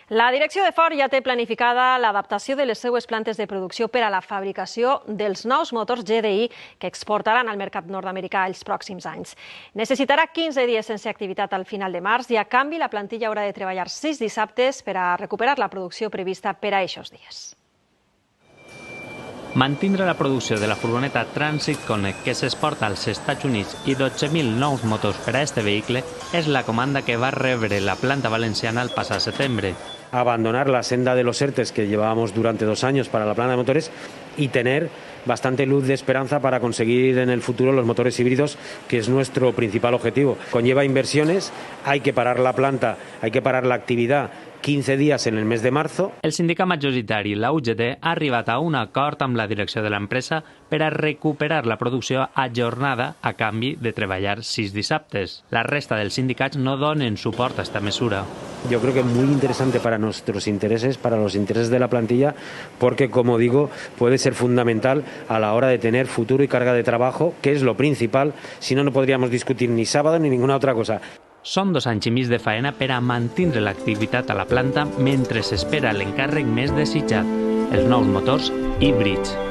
La direcció de Ford ja té planificada l'adaptació de les seues plantes de producció per a la fabricació dels nous motors GDI que exportaran al mercat nord-americà els pròxims anys. Necessitarà 15 dies sense activitat al final de març i, a canvi, la plantilla haurà de treballar 6 dissabtes per a recuperar la producció prevista per a aquests dies. Mantindre la producció de la furgoneta Transit Connect que s'exporta als Estats Units i 12.000 nous motors per a este vehicle és la comanda que va rebre la planta valenciana el passat setembre. Abandonar la senda de los ERTEs que llevábamos durante 2 años para la planta de motores y tener bastante luz de esperanza para conseguir en el futuro los motores híbridos, que es nuestro principal objetivo. Conlleva inversiones, hay que parar la planta, hay que parar la actividad 15 dies en el mes de marzo. El sindicat majoritari, la UGT, ha arribat a un acord amb la direcció de l'empresa per a recuperar la producció ajornada a canvi de treballar 6 dissabtes. La resta dels sindicats no donen suport a esta mesura. Yo creo que es muy interesante para nuestros intereses, para los intereses de la plantilla, porque, como digo, puede ser fundamental a la hora de tener futuro y carga de trabajo, que es lo principal. Si no, no podríamos discutir ni sábado ni ninguna otra cosa. Són 2 anys i mig de faena per a mantindre l'activitat a la planta mentre s'espera l'encàrrec més desitjat, els nous motors híbrids.